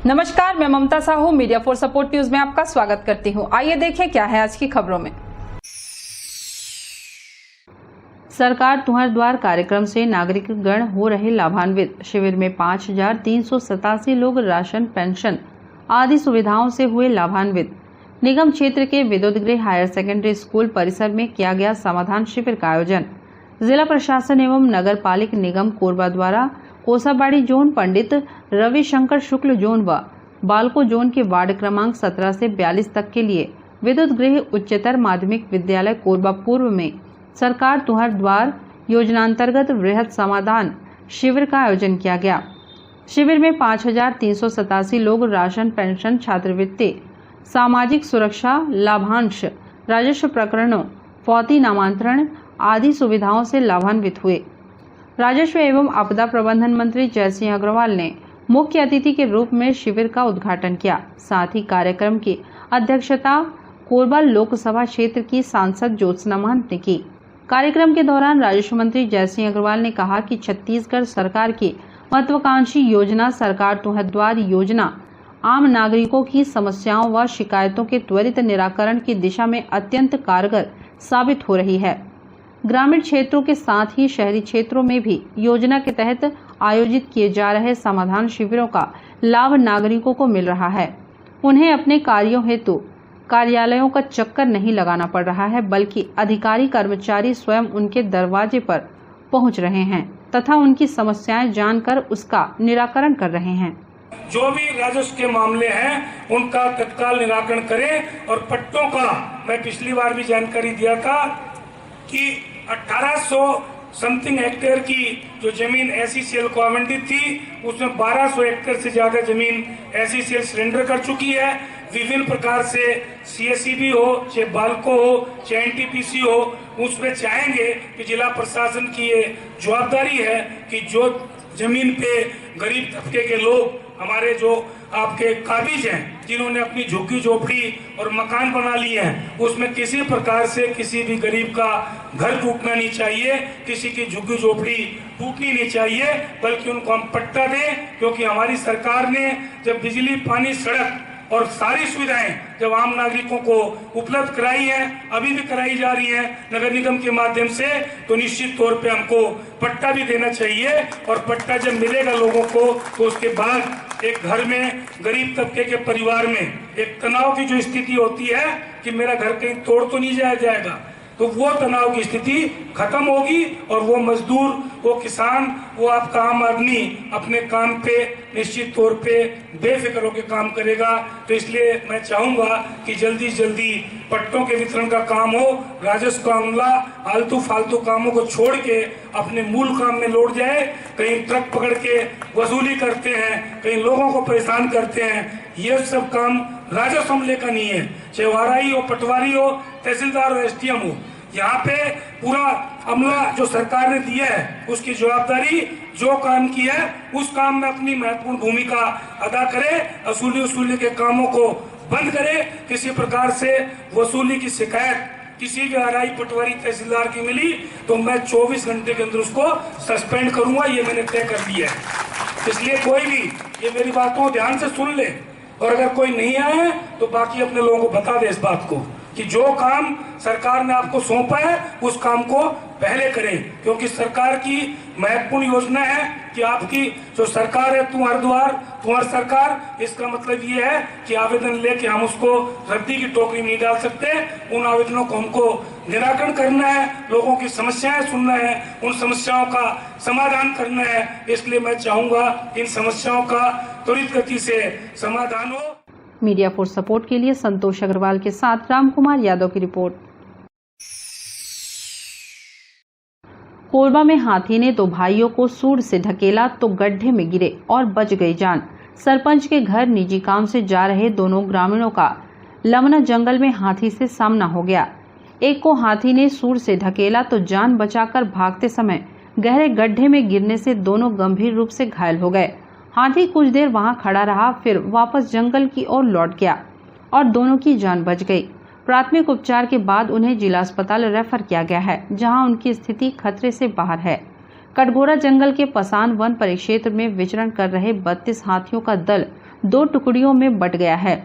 नमस्कार, मैं Mamta Sahu media for support news में आपका स्वागत करती हूं। आइए देखें क्या है आज की खबरों में। सरकार तुम्हारे द्वार कार्यक्रम से नागरिक गण हो रहे लाभान्वित। शिविर में 5,387 लोग राशन, पेंशन आदि सुविधाओं से हुए लाभान्वित। निगम क्षेत्र के विद्युतगृह हायर सेकेंडरी स्कूल परिसर में किया गया समाधान शिविर का आयोजन। जिला प्रशासन एवं नगर पालिक निगम कोरबा द्वारा कोसाबाड़ी जोन, पंडित रविशंकर शुक्ल जोन व बालको जोन के वार्ड क्रमांक 17 से 42 तक के लिए विद्युत गृह उच्चतर माध्यमिक विद्यालय कोरबा पूर्व में सरकार तुम्हारे द्वार योजनांतर्गत वृहद समाधान शिविर का आयोजन किया गया। शिविर में 5,387 लोग राशन, पेंशन, छात्रवृत्ति, सामाजिक सुरक्षा, लाभांश, राजस्व प्रकरणों, फौती नामांतरण आदि सुविधाओं से लाभान्वित हुए। राजस्व एवं आपदा प्रबंधन मंत्री जयसिंह अग्रवाल ने मुख्य अतिथि के रूप में शिविर का उद्घाटन किया। साथ ही कार्यक्रम की अध्यक्षता कोरबा लोकसभा क्षेत्र की सांसद ज्योत्सना महंत ने की। कार्यक्रम के दौरान राजस्व मंत्री जयसिंह अग्रवाल ने कहा कि छत्तीसगढ़ सरकार की महत्वाकांक्षी योजना सरकार तुम्हारे द्वार योजना आम नागरिकों की समस्याओं व शिकायतों के त्वरित निराकरण की दिशा में अत्यंत कारगर साबित हो रही है। ग्रामीण क्षेत्रों के साथ ही शहरी क्षेत्रों में भी योजना के तहत आयोजित किए जा रहे समाधान शिविरों का लाभ नागरिकों को मिल रहा है। उन्हें अपने कार्यों हेतु कार्यालयों का चक्कर नहीं लगाना पड़ रहा है, बल्कि अधिकारी कर्मचारी स्वयं उनके दरवाजे पर पहुंच रहे हैं तथा उनकी समस्याएं जानकर उसका निराकरण कर रहे हैं। जो भी राजस्व के मामले हैं उनका तत्काल निराकरण करें। और पट्टों का मैं पिछली बार भी जानकारी दिया था कि 1800 समथिंग हेक्टेयर की जो जमीन SECL को आवंटित थी, उसमें 1200 हेक्टेयर से ज्यादा जमीन SECL सरेंडर कर चुकी है। विभिन्न प्रकार से CSEB हो, चाहे बालको हो, चाहे NTPC हो, उसमें चाहेंगे कि जिला प्रशासन की ये जवाबदारी है कि जो जमीन पे गरीब तबके के लोग, हमारे जो आपके काबिज हैं, जिन्होंने अपनी झुग्गी झोपड़ी और मकान बना लिए हैं, उसमें किसी प्रकार से किसी भी गरीब का घर टूटना नहीं चाहिए, किसी की झुग्गी झोपड़ी टूटनी नहीं चाहिए, बल्कि उनको हम पट्टा दें। क्योंकि हमारी सरकार ने जब बिजली, पानी, सड़क और सारी सुविधाएं जब आम नागरिकों को उपलब्ध कराई हैं, अभी भी कराई जा रही हैं नगर निगम के माध्यम से, तो निश्चित तौर पे हमको पट्टा भी देना चाहिए। और पट्टा जब मिलेगा लोगों को, तो उसके बाद एक घर में गरीब तबके के परिवार में एक तनाव की जो स्थिति होती है कि मेरा घर कहीं तोड़ तो नहीं जाएगा, तो वो तनाव की स्थिति खत्म होगी और वो मजदूर, वो किसान, वो आपका आम आदमी अपने काम पे निश्चित तौर पे बेफिक्र होकर काम करेगा। तो इसलिए मैं चाहूंगा कि जल्दी से जल्दी पट्टों के वितरण का काम हो, राजस्व का अमला आलतू फालतू कामों को छोड़ के अपने मूल काम में लौट जाए। कहीं ट्रक पकड़ के वसूली करते हैं, कहीं लोगों को परेशान करते हैं, ये सब काम राजस्व अमले का नहीं है। चाहे वाराई हो, पटवारी हो, तहसीलदार हो, SDM हो, यहाँ पे पूरा अमला जो सरकार ने दिया है, उसकी जवाबदारी जो काम किया है उस काम में अपनी महत्वपूर्ण भूमिका अदा करे। वसूली के कामों को बंद करे। किसी प्रकार से वसूली की शिकायत किसी भी आरआई, पटवारी, तहसीलदार की मिली तो मैं 24 घंटे के अंदर उसको सस्पेंड करूंगा, ये मैंने तय कर दिया है। इसलिए कोई भी ये मेरी बातों को ध्यान से सुन ले, और अगर कोई नहीं आए तो बाकी अपने लोगों को बता दे इस बात को कि जो काम सरकार ने आपको सौंपा है उस काम को पहले करें। क्योंकि सरकार की महत्वपूर्ण योजना है कि आपकी जो सरकार है तुम्हारे द्वार, तुम्हारी सरकार, इसका मतलब ये है कि आवेदन लेके हम उसको रद्दी की टोकरी में नहीं डाल सकते। उन आवेदनों को हमको निराकरण करना है, लोगों की समस्याएं सुनना है, उन समस्याओं का समाधान करना है। इसलिए मैं चाहूंगा इन समस्याओं का त्वरित गति से समाधान हो। मीडिया फॉर सपोर्ट के लिए संतोष अग्रवाल के साथ रामकुमार यादव की रिपोर्ट। कोरबा में हाथी ने दो भाइयों को सूंड से ढकेला तो गड्ढे में गिरे और बच गई जान। सरपंच के घर निजी काम से जा रहे दोनों ग्रामीणों का लमना जंगल में हाथी से सामना हो गया। एक को हाथी ने सूंड से ढकेला तो जान बचाकर भागते समय गहरे गड्ढे में गिरने से दोनों गंभीर रूप से घायल हो गए। हाथी कुछ देर वहां खड़ा रहा, फिर वापस जंगल की ओर लौट गया और दोनों की जान बच गई। प्राथमिक उपचार के बाद उन्हें जिला अस्पताल रेफर किया गया है, जहां उनकी स्थिति खतरे से बाहर है। कटघोरा जंगल के पसान वन परिक्षेत्र में विचरण कर रहे 32 हाथियों का दल 2 टुकड़ियों में बट गया है।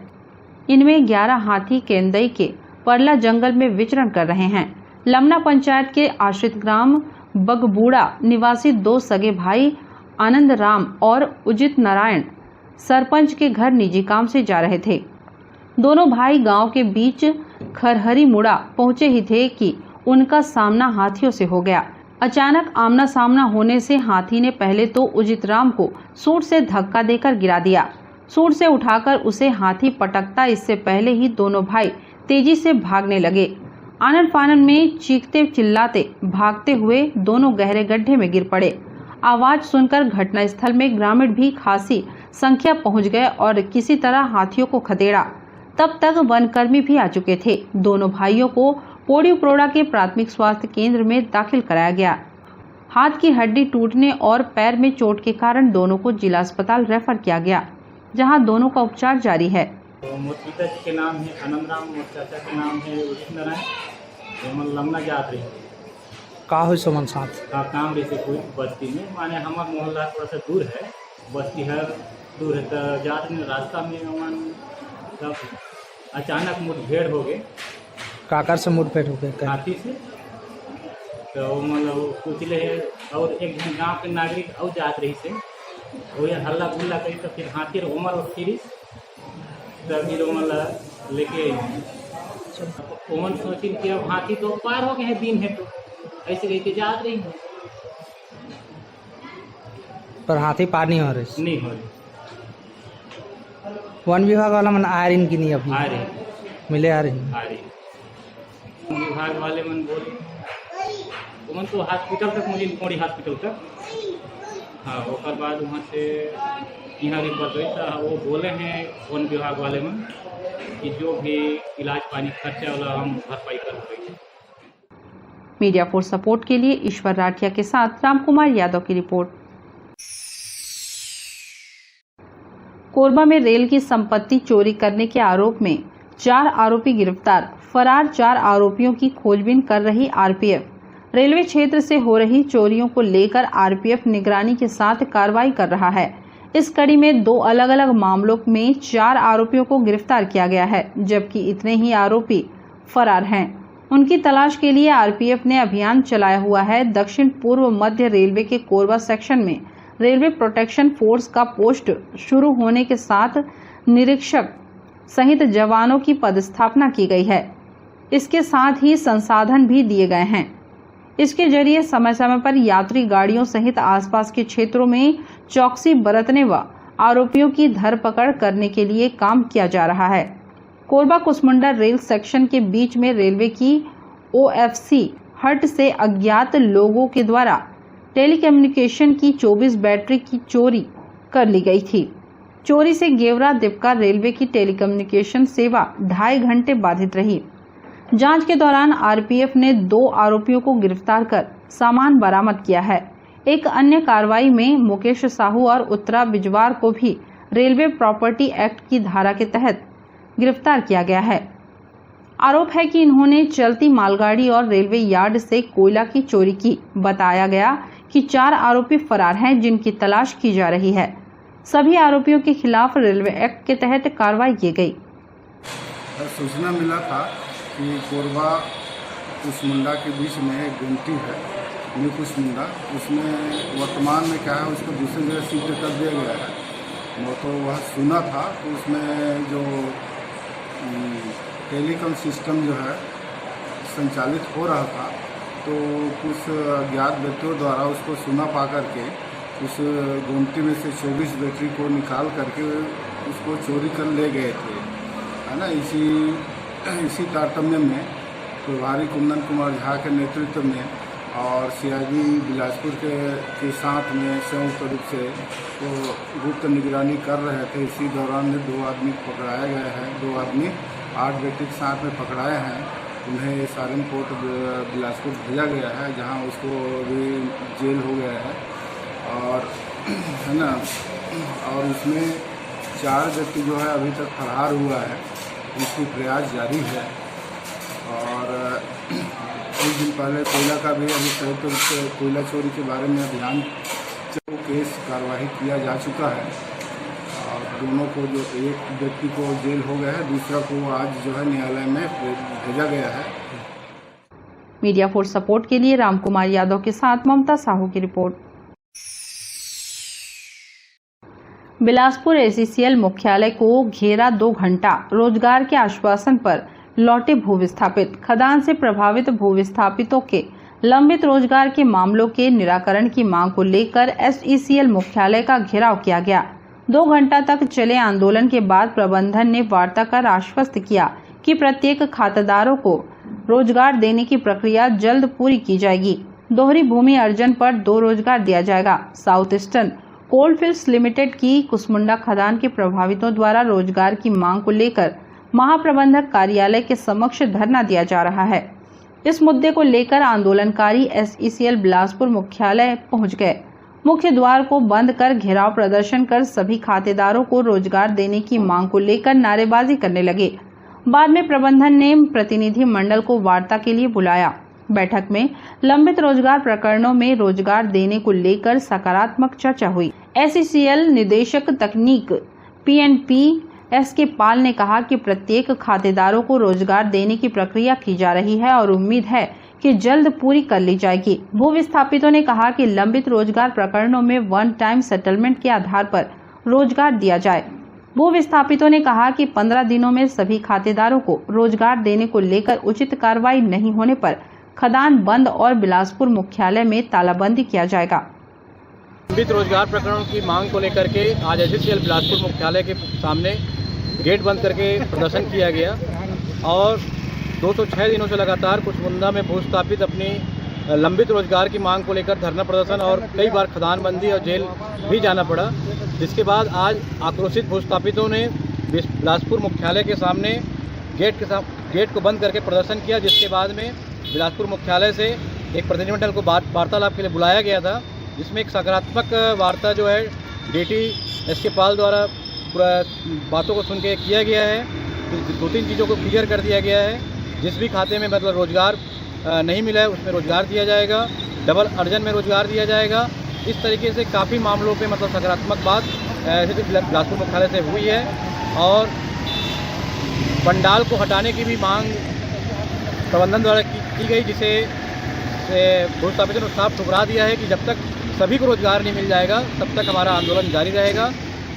इनमें 11 हाथी केंदई के परला जंगल में विचरण कर रहे हैं। लमना पंचायत के आश्रित ग्राम बगबूड़ा निवासी 2 सगे भाई आनंद राम और उदित नारायण सरपंच के घर निजी काम से जा रहे थे। दोनों भाई गांव के बीच खरहरी मुड़ा पहुंचे ही थे कि उनका सामना हाथियों से हो गया। अचानक आमना सामना होने से हाथी ने पहले तो उदित राम को सूंड से धक्का देकर गिरा दिया। सूंड से उठाकर उसे हाथी पटकता इससे पहले ही दोनों भाई तेजी से भागने लगे। आनन फानन में चीखते चिल्लाते भागते हुए दोनों गहरे गड्ढे में गिर पड़े। आवाज सुनकर घटनास्थल में ग्रामीण भी खासी संख्या पहुंच गए और किसी तरह हाथियों को खदेड़ा। तब तक वनकर्मी भी आ चुके थे। दोनों भाइयों को पोड़ी उपरोड़ा के प्राथमिक स्वास्थ्य केंद्र में दाखिल कराया गया। हाथ की हड्डी टूटने और पैर में चोट के कारण दोनों को जिला अस्पताल रेफर किया गया, जहां दोनों का उपचार जारी है। मोर पिताजी के नाम है आनंद राम, मोर चाचा के नाम है उदित नारायण। हमन लमना जात रही का हो समन साथ का काम रही से कोई बस्ती में, माने हमार मोहल्ला थोड़ा सा दूर है, बस्ती है दूर है। तो जात में रास्ता में हमन तब अचानक मुठभेड़ हो गए। काकर से मुठभेड़ हो गए? हाथी से। तो मतलब कुचले और एक जन गाँव के नागरिक और जात रही से वही हल्ला गुल्ला करी। तो फिर हाथी उमर और फिर तभी मतलब लेके ओमन सोची कि अब हाथी तो पार हो गए हैं, दिन है तो ऐसे कह के जात रही है। पर हाथी पार नहीं हो रही? नहीं हो रही। वन विभाग वाला मन आ रही कि नहीं? अभी आ रही मिले आ रही? आ रही। वन विभाग वाले मन बोले ओमन तो हॉस्पिटल तक, मुझे पौड़ी हॉस्पिटल तक। हाँ, उसके बाद वहाँ से यहाँ रिपोर्ट हुई था। वो बोले हैं वन विभाग वाले में कि जो भी इलाज पानी खर्चा वाला हम भरपाई कर रहे हैं। मीडिया फॉर सपोर्ट के लिए ईश्वर राठिया के साथ रामकुमार यादव की रिपोर्ट। कोरबा में रेल की संपत्ति चोरी करने के आरोप में 4 आरोपी गिरफ्तार। फरार 4 आरोपियों की खोजबीन कर रही आरपीएफ। रेलवे क्षेत्र से हो रही चोरियों को लेकर आरपीएफ निगरानी के साथ कार्रवाई कर रहा है। इस कड़ी में 2 अलग अलग मामलों में 4 आरोपियों को गिरफ्तार किया गया है, जबकि इतने ही आरोपी फरार हैं। उनकी तलाश के लिए आरपीएफ ने अभियान चलाया हुआ है। दक्षिण पूर्व मध्य रेलवे के कोरबा सेक्शन में रेलवे प्रोटेक्शन फोर्स का पोस्ट शुरू होने के साथ निरीक्षक सहित जवानों की पदस्थापना की गई है। इसके साथ ही संसाधन भी दिए गए हैं। इसके जरिए समय समय पर यात्री गाड़ियों सहित आसपास के क्षेत्रों में चौकसी बरतने व आरोपियों की धरपकड़ करने के लिए काम किया जा रहा है। कोरबा कुसमुंडा रेल सेक्शन के बीच में रेलवे की ओएफसी हट से अज्ञात लोगों के द्वारा टेलीकम्युनिकेशन की 24 बैटरी की चोरी कर ली गई थी। चोरी से गेवरा दिपका रेलवे की टेलीकम्युनिकेशन सेवा 2.5 घंटे बाधित रही। जांच के दौरान आरपीएफ ने 2 आरोपियों को गिरफ्तार कर सामान बरामद किया है। एक अन्य कार्रवाई में मुकेश साहू और उत्तरा बिजवार को भी रेलवे प्रॉपर्टी एक्ट की धारा के तहत गिरफ्तार किया गया है। आरोप है कि इन्होंने चलती मालगाड़ी और रेलवे यार्ड से कोयला की चोरी की। बताया गया कि 4 आरोपी फरार हैं, जिनकी तलाश की जा रही है। सभी आरोपियों के खिलाफ रेलवे एक्ट के तहत कार्रवाई की गई। सूचना मिला था कि कोरबा कुसमुंडा के बीच में एक गुमटी है, न्यू कुसमुंडा। उसमें वर्तमान में क्या है, उसको दूसरी जगह शिफ्ट कर दिया गया है। वो तो वह सुना था कि उसमें जो टेलीकॉम सिस्टम जो है संचालित हो रहा था, तो कुछ अज्ञात व्यक्तियों द्वारा उसको सुना पा करके उस गुमटी में से 24 बैटरी को निकाल करके उसको चोरी कर ले गए थे, है ना। इसी तारतम्य में प्रभारी कुंदन कुमार झा के नेतृत्व में और सीआईडी बिलासपुर के साथ में संयुक्त रूप से वो गुप्त निगरानी कर रहे थे। इसी दौरान 2 आदमी पकड़ाए गए हैं। 2 आदमी 8 व्यक्ति के साथ में पकड़ाए हैं। उन्हें सारन कोर्ट बिलासपुर भेजा गया है, जहां उसको भी जेल हो गया है और है ना। और उसमें 4 व्यक्ति जो है अभी तक फरार हुआ है, इसकी प्रयास जारी है। और कुछ दिन पहले कोयला का भी अभी संयुक्त रूप से कोयला चोरी के बारे में अभियान केस कार्यवाही किया जा चुका है और दोनों को जो एक व्यक्ति को जेल हो गया है, दूसरा को आज जो है न्यायालय में भेजा गया है। मीडिया फोर्स सपोर्ट के लिए रामकुमार यादव के साथ ममता साहू की रिपोर्ट। बिलासपुर एसीसीएल मुख्यालय को घेरा 2 घंटा, रोजगार के आश्वासन पर लौटे भूविस्थापित। खदान से प्रभावित भूविस्थापितों के लंबित रोजगार के मामलों के निराकरण की मांग को लेकर एसईसीएल मुख्यालय का घेराव किया गया। 2 घंटा तक चले आंदोलन के बाद प्रबंधन ने वार्ता कर आश्वस्त किया कि प्रत्येक खातेदारों को रोजगार देने की प्रक्रिया जल्द पूरी की जाएगी। दोहरी भूमि अर्जन पर 2 रोजगार दिया जाएगा। साउथ ईस्टर्न कोलफील्ड्स लिमिटेड की कुसमुंडा खदान के प्रभावितों द्वारा रोजगार की मांग को लेकर महाप्रबंधक कार्यालय के समक्ष धरना दिया जा रहा है। इस मुद्दे को लेकर आंदोलनकारी एसईसीएल बिलासपुर मुख्यालय पहुंच गए। मुख्य द्वार को बंद कर घेराव प्रदर्शन कर सभी खातेदारों को रोजगार देने की मांग को लेकर नारेबाजी करने लगे। बाद में प्रबंधन ने प्रतिनिधि मंडल को वार्ता के लिए बुलाया। बैठक में लंबित रोजगार प्रकरणों में रोजगार देने को लेकर सकारात्मक चर्चा हुई। एसईसीएल निदेशक तकनीक PNP SK पाल ने कहा कि प्रत्येक खातेदारों को रोजगार देने की प्रक्रिया की जा रही है और उम्मीद है कि जल्द पूरी कर ली जाएगी। भू विस्थापितों ने कहा कि लंबित रोजगार प्रकरणों में 1 टाइम सेटलमेंट के आधार पर रोजगार दिया जाए। भू विस्थापितों ने कहा कि 15 दिनों में सभी खातेदारों को रोजगार देने को लेकर उचित कार्रवाई नहीं होने पर खदान बंद और बिलासपुर मुख्यालय में तालाबंदी किया जाएगा। लंबित रोजगार प्रकरणों की मांग को लेकर के आज एसईसीएल बिलासपुर मुख्यालय के सामने गेट बंद करके प्रदर्शन किया गया और 206 दिनों से लगातार कुसमुंडा में भूस्थापित अपनी लंबित रोजगार की मांग को लेकर धरना प्रदर्शन और कई बार खदानबंदी और जेल भी जाना पड़ा। जिसके बाद आज आक्रोशित भूस्थापितों ने बिलासपुर मुख्यालय के सामने गेट को बंद करके प्रदर्शन किया, जिसके बाद में बिलासपुर मुख्यालय से एक प्रतिनिधिमंडल को वार्तालाप के लिए बुलाया गया था, जिसमें एक सकारात्मक वार्ता जो है DT SK पाल द्वारा पूरा बातों को सुन के किया गया है। 2-3 चीज़ों को क्लियर कर दिया गया है। जिस भी खाते में मतलब रोजगार नहीं मिला है उसमें रोजगार दिया जाएगा, डबल अर्जन में रोजगार दिया जाएगा। इस तरीके से काफ़ी मामलों पे मतलब सकारात्मक बात बिलासपुर मुख्यालय से हुई है और पंडाल को हटाने की भी मांग प्रबंधन द्वारा की गई, जिसे भूस्थापितों ने साफ ठुकरा दिया है कि जब तक सभी को रोजगार नहीं मिल जाएगा तब तक हमारा आंदोलन जारी रहेगा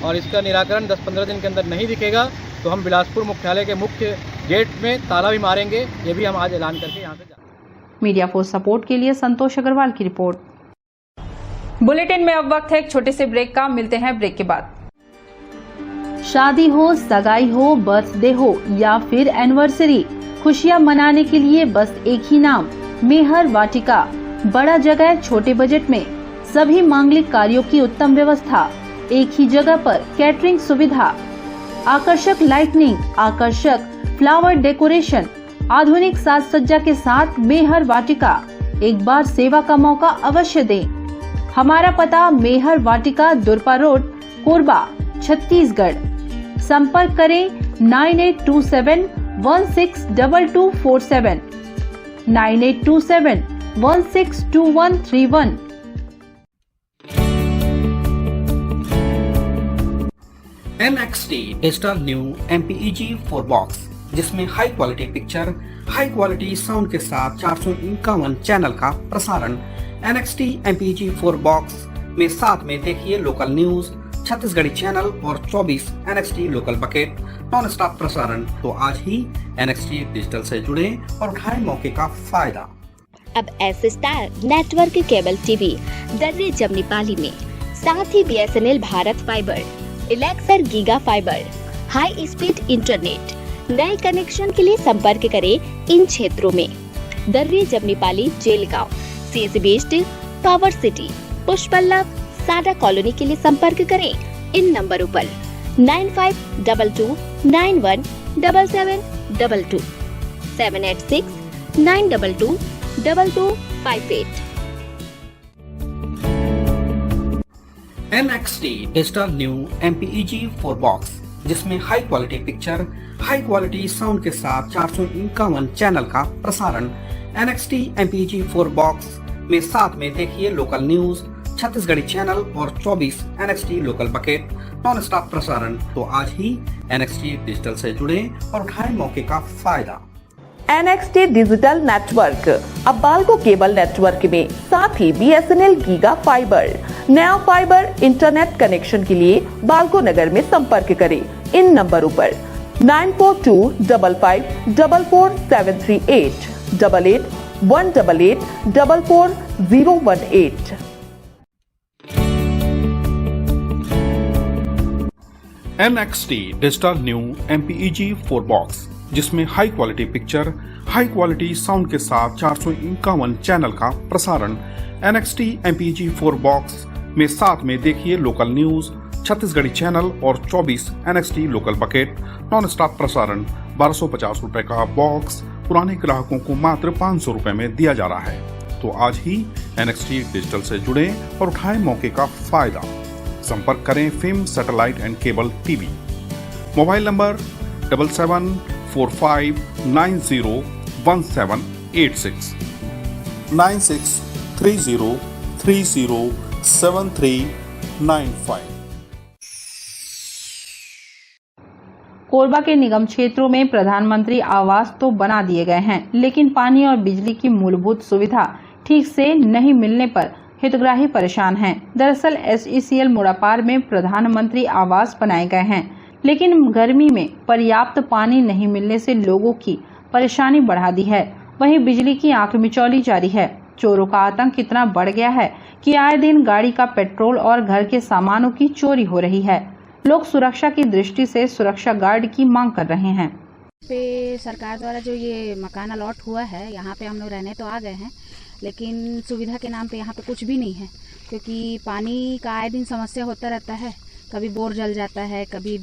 और इसका निराकरण 10-15 दिन के अंदर नहीं दिखेगा तो हम बिलासपुर मुख्यालय के मुख्य गेट में ताला भी मारेंगे। ये भी हम आज ऐलान करके यहाँ से मीडिया फोर्स सपोर्ट के लिए संतोष अग्रवाल की रिपोर्ट। बुलेटिन में अब वक्त है एक छोटे से ब्रेक का, मिलते हैं ब्रेक के बाद। शादी हो, सगाई हो, बर्थडे हो या फिर एनिवर्सरी, खुशियां मनाने के लिए बस एक ही नाम, मेहर वाटिका। बड़ा जगह, छोटे बजट में सभी मांगलिक कार्यों की उत्तम व्यवस्था, एक ही जगह पर कैटरिंग सुविधा, आकर्षक लाइटनिंग, आकर्षक फ्लावर डेकोरेशन, आधुनिक साज सज्जा के साथ मेहर वाटिका। एक बार सेवा का मौका अवश्य दें। हमारा पता मेहर वाटिका, दुरपा रोड, कोरबा, छत्तीसगढ़। संपर्क करें 9827162247, 9827162131। NXT digital new MPEG 4 box, जिसमें high quality picture, high quality sound के साथ 451 चैनल का प्रसारण। NXT MPEG 4 बॉक्स में साथ में देखिए लोकल न्यूज, छत्तीसगढ़ी चैनल और 24 NXT local bucket non stop प्रसारण। तो आज ही NXT डिजिटल से जुड़े और उठाएं मौके का फायदा। अब S star network cable TV Darri Jamni Pali में, साथ ही BSNL भारत फाइबर, इलेक्सर giga fibre, high speed internet. नए कनेक्शन के लिए संपर्क करें इन क्षेत्रों में: Darri Jamnipali, Jelgaon, CSB steel, power city, Pushpallav, Sada colony के लिए संपर्क करें इन नंबरों पर 9522917722, 786-922-2258। NXT digital new MPEG 4 box, जिसमें high quality picture, high quality sound के साथ 451 चैनल का प्रसारण। NXT MPEG 4 बॉक्स में साथ में देखिए लोकल न्यूज, छत्तीसगढ़ी चैनल और 24 NXT local bucket non stop प्रसारण। तो आज ही NXT डिजिटल से जुड़े और उठाएं मौके का फायदा। NXT डिजिटल नेटवर्क अब बाल्को केबल नेटवर्क में साथ ही BSNL गीगा फाइबर। नया फाइबर इंटरनेट कनेक्शन के लिए बाल्को नगर में संपर्क करें इन नंबरों पर 9425544738 8818844018। NXT digital new MPEG 4 box, जिसमें high quality picture, high quality sound के साथ 451 चैनल का प्रसारण। NXT MPEG 4 बॉक्स में साथ में देखिए लोकल न्यूज, छत्तीसगढ़ी चैनल और 24 NXT local bucket non stop प्रसारण। 1250 रुपए का बॉक्स पुराने ग्राहकों को मात्र 500 रुपए में दिया जा रहा है। तो आज ही NXT डिजिटल से जुड़े और उठाएं मौके का फायदा। संपर्क करें film satellite and cable TV. Mobile number 7745901786 9630307395। Korba के निगम क्षेत्रों में प्रधानमंत्री आवास तो बना दिए गए हैं, लेकिन पानी और बिजली की मूलभूत सुविधा ठीक से नहीं मिलने पर हितग्राही परेशान हैं। दरअसल SECL मुड़ापार में प्रधानमंत्री आवास बनाए गए हैं, लेकिन गर्मी में पर्याप्त पानी नहीं मिलने से लोगों की परेशानी बढ़ा दी है। वहीं बिजली की आंख मिचौली जारी है। चोरों का आतंक इतना बढ़ गया है कि आए दिन गाड़ी का पेट्रोल और घर के सामानों की चोरी हो रही है। लोग सुरक्षा की दृष्टि से सुरक्षा गार्ड की मांग कर रहे हैं। पे सरकार द्वारा जो ये मकान अलॉट हुआ है, यहाँ पे हम लोग रहने तो आ गए हैं, लेकिन सुविधा के नाम पे यहाँ पे कुछ भी नहीं है, क्योंकि पानी का आए दिन समस्या होता रहता है। कभी बोर जल जाता है, कभी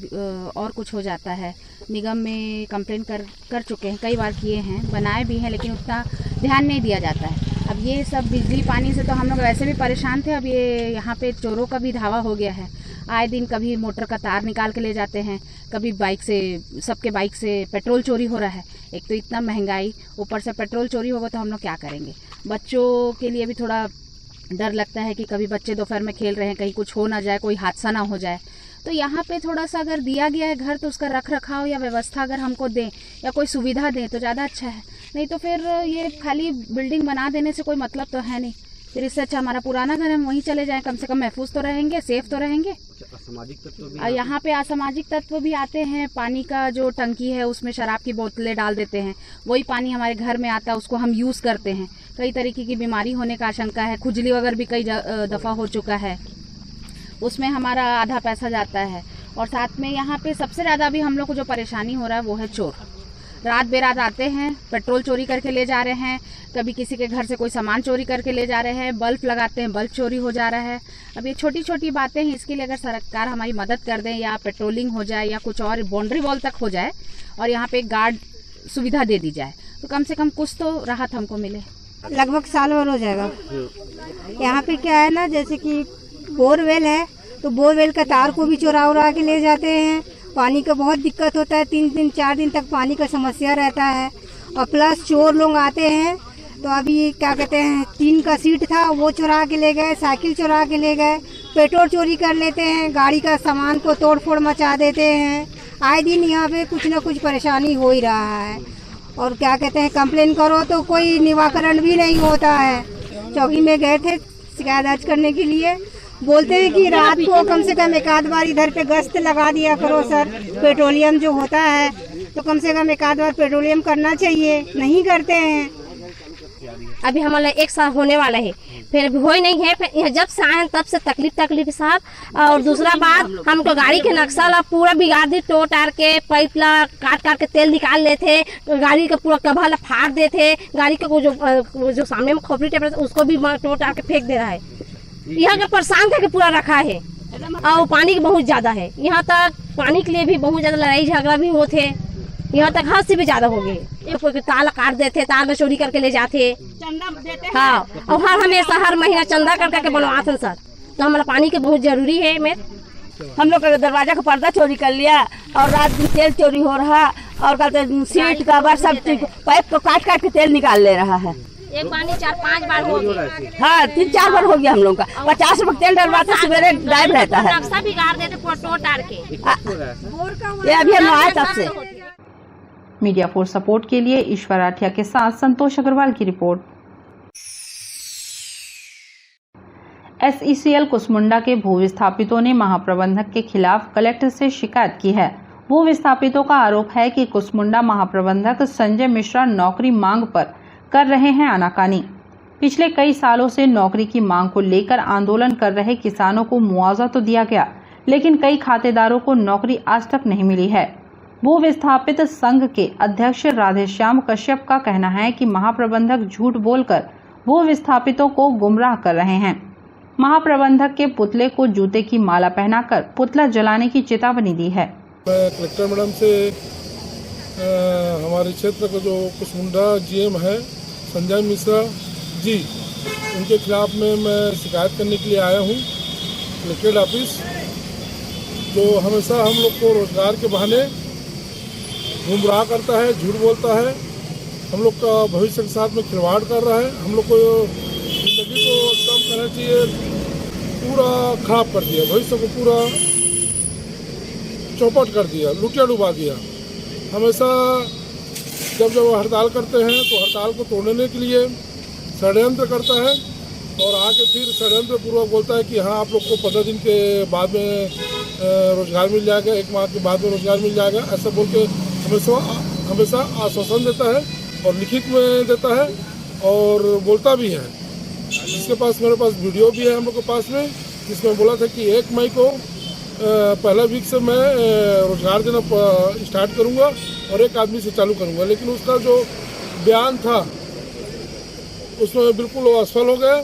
और कुछ हो जाता है। निगम में कंप्लेन कर चुके हैं, कई बार किए हैं, बनाए भी हैं, लेकिन उतना ध्यान नहीं दिया जाता है। अब ये सब बिजली पानी से तो हम लोग वैसे भी परेशान थे, अब ये यहाँ पे चोरों का भी धावा हो गया है। आए दिन कभी मोटर का तार निकाल के ले जाते हैं, कभी बाइक से, सबके बाइक से पेट्रोल चोरी हो रहा है। एक तो इतना महंगाई, ऊपर से पेट्रोल चोरी होगा तो हम लोग क्या करेंगे। बच्चों के लिए भी थोड़ा डर लगता है कि कभी बच्चे दोपहर में खेल रहे हैं, कहीं कुछ हो ना जाए, कोई हादसा ना हो जाए। तो यहाँ पे थोड़ा सा अगर दिया गया है घर तो उसका रख रखाव या व्यवस्था अगर हमको दें या कोई सुविधा दें तो ज़्यादा अच्छा है। नहीं तो फिर ये खाली बिल्डिंग बना देने से कोई मतलब तो है नहीं। फिर इससे अच्छा हमारा पुराना घर हम वहीं चले जाएं, कम से कम महफूज तो रहेंगे, सेफ तो रहेंगे। असामाजिक तत्व भी यहाँ पे असामाजिक तत्व भी आते हैं। पानी का जो टंकी है उसमें शराब की बोतलें डाल देते हैं, वही पानी हमारे घर में आता है, उसको हम यूज़ करते हैं। कई तरीके की बीमारी होने का आशंका है, खुजली वगैरह भी कई दफ़ा हो चुका है, उसमें हमारा आधा पैसा जाता है। और साथ में यहाँ पे सबसे ज़्यादा अभी हम लोग को जो परेशानी हो रहा है वो है चोर। रात बेरात आते हैं, पेट्रोल चोरी करके ले जा रहे हैं, कभी किसी के घर से कोई सामान चोरी करके ले जा रहे हैं, बल्ब लगाते हैं, बल्ब चोरी हो जा रहा है। अब ये छोटी छोटी बातें हैं, इसके लिए अगर सरकार हमारी मदद कर दें या पेट्रोलिंग हो जाए या कुछ और बाउंड्री वॉल तक हो जाए और यहाँ पे गार्ड सुविधा दे दी जाए तो कम से कम कुछ तो राहत हमको मिले। लगभग साल भर हो जाएगा। यहाँ पे क्या है ना, जैसे कि बोरवेल है तो बोरवेल का तार को भी चुरा उड़ा के ले जाते हैं। पानी का बहुत दिक्कत होता है, 3 दिन 4 दिन तक पानी का समस्या रहता है। और प्लस चोर लोग आते हैं तो अभी क्या कहते हैं, टीन का सीट था वो चुरा के ले गए, साइकिल चुरा के ले गए, पेट्रोल चोरी कर लेते हैं, गाड़ी का सामान को तोड़ फोड़ मचा देते हैं। आए दिन यहाँ पे कुछ ना कुछ परेशानी हो ही रहा है। और क्या कहते हैं, कंप्लेन करो तो कोई निवारण भी नहीं होता है। चौकी में गए थे शिकायत दर्ज करने के लिए, बोलते हैं कि रात को कम से कम एक आध बार इधर पे गश्त लगा दिया करो सर। पेट्रोलियम जो होता है तो कम से कम एक आध बार पेट्रोलियम करना चाहिए, नहीं करते हैं। अभी हमारा 1 साल होने वाला है, फिर हो ही नहीं है। फिर जब से आए तब से तकलीफ साहब। और दूसरा बात, हमको गाड़ी के नक्शा ला पूरा बिगाड़ दी, टोट टार के पाइप ला काट के तेल निकाल लेते, गाड़ी का पूरा कभा ला फाड़ देते, गाड़ी का जो सामने में खोपड़ी टेप उसको भी टोट टार के फेंक दे रहा है। यहाँ का परेशान करके पूरा रखा है। और पानी की बहुत ज्यादा है, यहाँ तक पानी के लिए भी बहुत ज्यादा लड़ाई झगड़ा भी होते, यहाँ तक हद से भी ज्यादा हो गए। ताला काट देते, ताला चोरी करके ले जाते। हाँ, और हर हमेशा हर महीना चंदा करके बनवाते सर। तो हमारा पानी के बहुत जरूरी है। हम लोग का दरवाजा का पर्दा चोरी कर लिया और रात दिन तेल चोरी हो रहा और कहते सीट का बार सब पाइप को काट के तेल निकाल ले रहा है। एक बार नहीं 4-5 बार हो गया। हाँ 3-4 बार हो गया हम लोग का। 50 रुपए तेल डलवाते सवेरे ड्राइव रहता है। नक्शा बिगाड़ देते फोटो टार के। ये अभी हम आए तब से। मीडिया फॉर सपोर्ट के लिए ईश्वर आठिया के साथ संतोष अग्रवाल की रिपोर्ट। SECL कुसमुंडा के भू विस्थापितों ने महाप्रबंधक के खिलाफ कलेक्टर से शिकायत की है। भू विस्थापितों का आरोप है कि कुसमुंडा महाप्रबंधक संजय मिश्रा नौकरी मांग पर कर रहे हैं आनाकानी। पिछले कई सालों से नौकरी की मांग को लेकर आंदोलन कर रहे किसानों को मुआवजा तो दिया गया, लेकिन कई खातेदारों को नौकरी आज तक नहीं मिली है। भू विस्थापित संघ के अध्यक्ष राधेश्याम कश्यप का कहना है कि महाप्रबंधक झूठ बोलकर भू विस्थापितों को गुमराह कर रहे हैं। महाप्रबंधक के पुतले को जूते की माला पहनाकर पुतला जलाने की चेतावनी दी है। मैं कलेक्टर मैडम से हमारे क्षेत्र का जो कुसमुंडा GM है संजय मिश्रा जी, उनके खिलाफ में मैं शिकायत करने के लिए आया हूँ कलेक्ट्रेट ऑफिस। जो हमेशा हम लोग को रोजगार के बहाने गुमराह करता है, झूठ बोलता है, हम लोग का भविष्य के साथ में खिलवाड़ कर रहा है। हम लोग को जिंदगी को एकदम कहना चाहिए पूरा खराब कर दिया, भविष्य को पूरा चौपट कर दिया, लुटिया डुबा दिया। हमेशा जब हड़ताल करते हैं तो हड़ताल को तोड़ने के लिए षड्यंत्र करता है और आके फिर षड्यंत्र पूर्वक बोलता है कि हाँ आप लोग को 15 दिन के बाद में रोजगार मिल जाएगा, 1 माह के बाद में रोजगार मिल जाएगा, ऐसा बोल के हमेशा आश्वासन देता है और लिखित में देता है और बोलता भी है। जिसके पास मेरे पास वीडियो भी है हम लोग के पास में, जिसमें बोला था कि 1 मई को पहला वीक से मैं रोजगार देना स्टार्ट करूंगा और 1 आदमी से चालू करूंगा, लेकिन उसका जो बयान था उसमें बिल्कुल वो असफल हो गया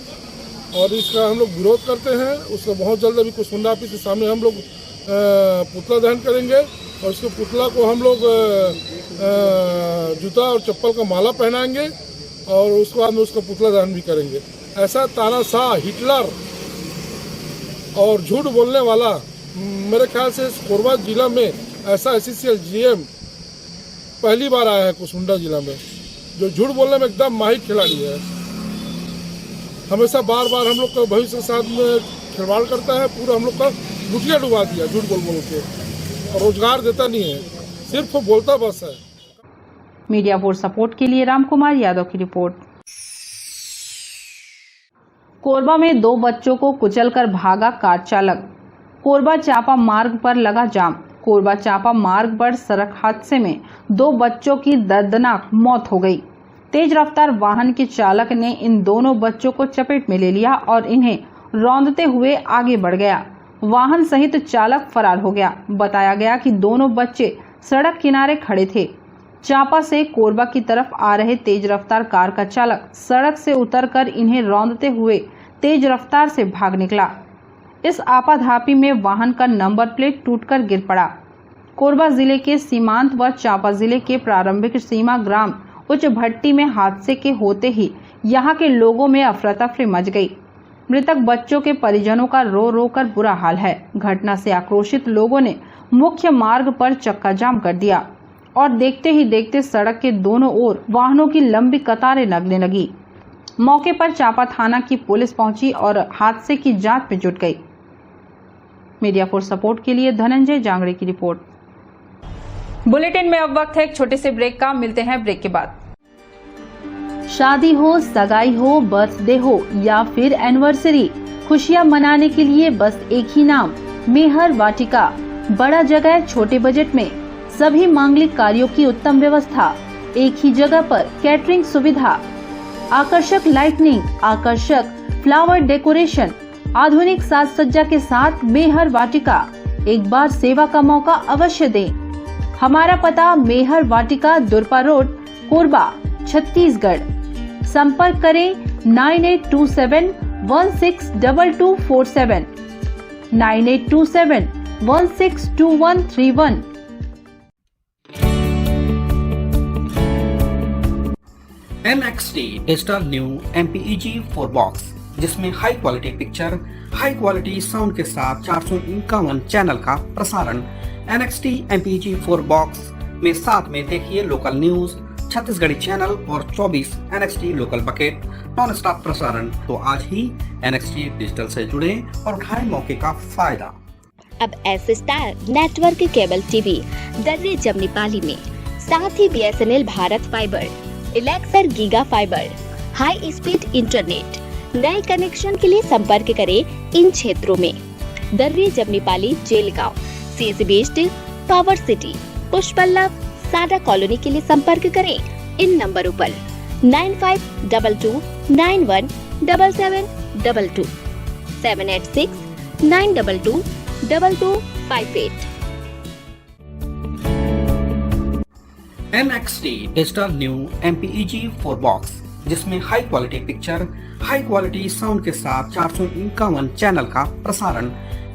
और इसका हम लोग विरोध करते हैं। उसका बहुत जल्द अभी कुसमुंडा ऑफिस के सामने हम लोग पुतला दहन करेंगे और उसके पुतला को हम लोग जूता और चप्पल का माला पहनाएंगे और उसके बाद में उसका पुतला दहन भी करेंगे। ऐसा तानाशाह, हिटलर और झूठ बोलने वाला मेरे ख्याल से कोरबा जिला में ऐसा SECL GM पहली बार आया है कुसमुंडा जिला में, जो झूठ बोलने में एकदम माहिर खिलाड़ी है। हमेशा बार बार हम लोग का भविष्य के साथ में खिलवाड़ करता है, पूरा हम लोग का लुटिया डुबा दिया झूठ बोल बोल के, और रोजगार देता नहीं है, सिर्फ बोलता बस है। मीडिया फॉर सपोर्ट के लिए रामकुमार यादव की रिपोर्ट। कोरबा में 2 बच्चों को कुचलकर भागा कार चालक। कोरबा चापा मार्ग पर लगा जाम। कोरबा चापा मार्ग पर सड़क हादसे में 2 बच्चों की दर्दनाक मौत हो गई। तेज रफ्तार वाहन के चालक ने इन दोनों बच्चों को चपेट में ले लिया और इन्हें रौंदते हुए आगे बढ़ गया। वाहन सहित चालक फरार हो गया। बताया गया कि दोनों बच्चे सड़क किनारे खड़े थे। चापा से कोरबा की तरफ आ रहे तेज रफ्तार कार का चालक सड़क से उतरकर इन्हें रौंदते हुए तेज रफ्तार से भाग निकला। इस आपाधापी में वाहन का नंबर प्लेट टूटकर गिर पड़ा। कोरबा जिले के सीमांत व चापा जिले के प्रारंभिक सीमा ग्राम उच्च भट्टी में हादसे के होते ही यहां के लोगों में अफरा तफरी मच गई। मृतक बच्चों के परिजनों का रो रो कर बुरा हाल है। घटना से आक्रोशित लोगों ने मुख्य मार्ग पर चक्का जाम कर दिया और देखते ही देखते सड़क के दोनों ओर वाहनों की लंबी कतारें लगने लगी। मौके पर चापा थाना की पुलिस पहुंची और हादसे की जांच में जुट गई। मीडिया फॉर सपोर्ट के लिए धनंजय जांगड़े की रिपोर्ट। बुलेटिन में अब वक्त है एक छोटे से ब्रेक का। मिलते हैं ब्रेक के बाद। शादी हो, सगाई हो, बर्थडे हो या फिर एनिवर्सरी, खुशियां मनाने के लिए बस एक ही नाम, मेहर वाटिका। बड़ा जगह, छोटे बजट में सभी मांगलिक कार्यों की उत्तम व्यवस्था, एक ही जगह पर कैटरिंग सुविधा, आकर्षक लाइटनिंग, आकर्षक फ्लावर डेकोरेशन, आधुनिक साज सज्जा के साथ मेहर वाटिका। एक बार सेवा का मौका अवश्य दें। हमारा पता मेहर वाटिका, दुरपा रोड, कोरबा, छत्तीसगढ़। संपर्क करें 9827162247, 9827162131। NXT digital new MPEG 4 box, जिसमें high quality picture, high quality sound के साथ 451 चैनल का प्रसारण। NXT MPEG 4 बॉक्स में साथ में देखिए लोकल न्यूज, छत्तीसगढ़ी चैनल और 24 NXT local bucket non stop प्रसारण। तो आज ही NXT डिजिटल से जुड़े और उठाएं मौके का फायदा। अब S star network cable TV Darri Jamni Pali में, साथ ही BSNL भारत फाइबर, इलेक्सर giga fibre, high speed internet. नए कनेक्शन के लिए संपर्क करें इन क्षेत्रों में: दर्रे जमनी पाली, जेलगांव, CSB स्टील, पावर सिटी, पुष्पल्लव, सादा कॉलोनी के लिए संपर्क करें इन नंबरों पर 9522917722, 786-922-2258। NXT digital new MPEG 4 box, जिसमें high quality picture, high quality sound के साथ 451 चैनल का प्रसारण।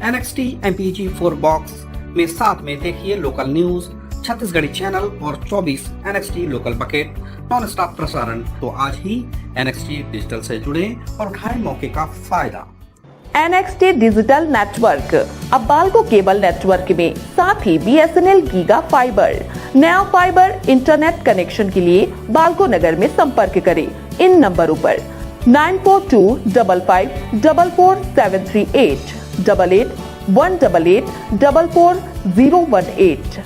NXT MPEG 4 बॉक्स में साथ में देखिए लोकल न्यूज, छत्तीसगढ़ी चैनल और 24 NXT local bucket non stop प्रसारण। तो आज ही NXT डिजिटल से जुड़े और उठाएं मौके का फायदा। NXT डिजिटल नेटवर्क अब बाल्को केबल नेटवर्क में, साथ ही BSNL गीगा फाइबर। नया फाइबर इंटरनेट कनेक्शन के लिए बाल्को नगर में संपर्क करें इन नंबरों पर 9425544738, 8818844018।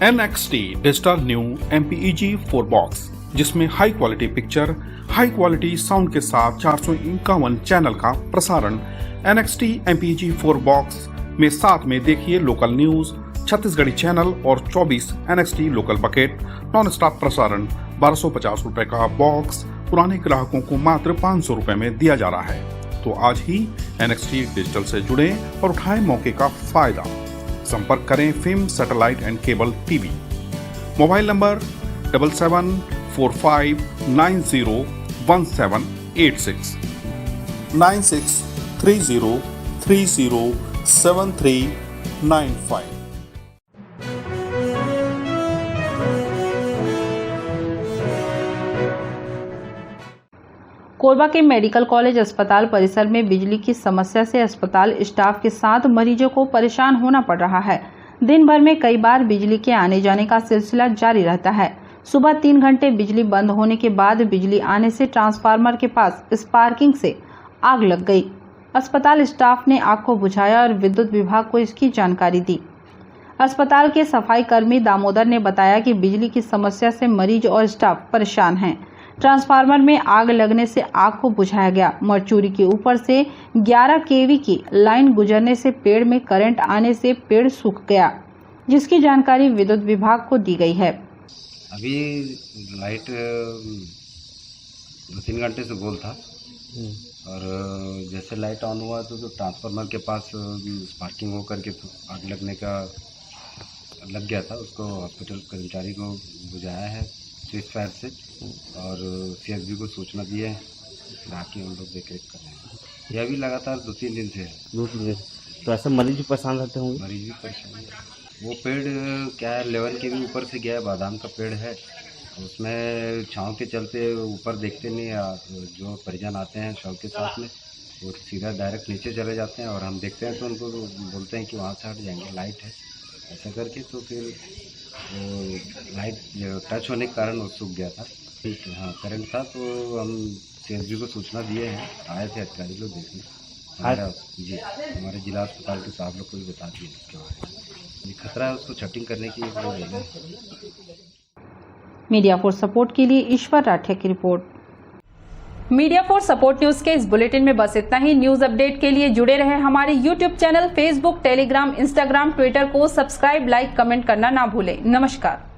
NXT digital new MPEG 4 box, जिसमें high quality picture, high quality sound के साथ 451 चैनल का प्रसारण। NXT MPEG 4 बॉक्स में साथ में देखिए लोकल न्यूज, छत्तीसगढ़ी चैनल और 24 NXT local bucket non stop प्रसारण। 1250 रुपए का बॉक्स पुराने ग्राहकों को मात्र 500 रुपए में दिया जा रहा है। तो आज ही NXT डिजिटल से जुड़े और उठाएं मौके का फायदा। संपर्क करें film satellite and cable TV. Mobile number 7745901786, 9630307395। Korba के मेडिकल कॉलेज अस्पताल परिसर में बिजली की समस्या से अस्पताल स्टाफ के साथ मरीजों को परेशान होना पड़ रहा है। दिन भर में कई बार बिजली के आने जाने का सिलसिला जारी रहता है। सुबह 3 घंटे बिजली बंद होने के बाद बिजली आने से ट्रांसफार्मर के पास स्पार्किंग से आग लग गई। अस्पताल स्टाफ ने आग को बुझाया और विद्युत विभाग को इसकी जानकारी दी। अस्पताल के सफाई कर्मी दामोदर ने बताया कि बिजली की समस्या से मरीज और स्टाफ परेशान हैं। ट्रांसफार्मर में आग लगने से आग को बुझाया गया। मरचूरी के ऊपर से 11 kV की लाइन गुजरने से पेड़ में करंट आने से पेड़ सूख गया, जिसकी जानकारी विद्युत विभाग को दी गई है। अभी लाइट 2-3 घंटे से गोल था और जैसे लाइट ऑन हुआ तो ट्रांसफार्मर के पास स्पार्किंग हो करके तो आग लगने का लग गया था। उसको हॉस्पिटल कर्मचारी को बुझाया है स्विच फायर से और CSB को सूचना दी है। बाकी हम लोग देख रेख कर रहे हैं। यह भी लगातार 2-3 दिन से है। 2-3 दिन तो ऐसे मरीज भी परेशान रहते होंगे? मरीज भी परेशान है। वो पेड़ क्या है, लेवल के भी ऊपर से गया है, बादाम का पेड़ है, उसमें छाँव के चलते ऊपर देखते नहीं। जो परिजन आते हैं शव के साथ में वो सीधा डायरेक्ट नीचे चले जाते हैं और हम देखते हैं तो उनको बोलते हैं कि वहाँ से हट जाएंगे, लाइट है, ऐसा करके। तो फिर वो लाइट टच होने के कारण वो सूख गया था। हाँ, करंट था तो हम CSB को सूचना दिए हैं। आए थे अधिकारी लोग देखने। हमारे जिला अस्पताल के साहब लोग को भी बता दिए इसके बारे में। ये खतरा है, उसको छटिंग करने की। मीडिया फॉर सपोर्ट के लिए ईश्वर राठिया की report. Media for support news के इस बुलेटिन में बस इतना ही। न्यूज अपडेट के लिए जुड़े रहे हमारे YouTube channel, Facebook, Telegram, Instagram, Twitter को सब्सक्राइब, लाइक, कमेंट करना ना भूलें। नमस्कार।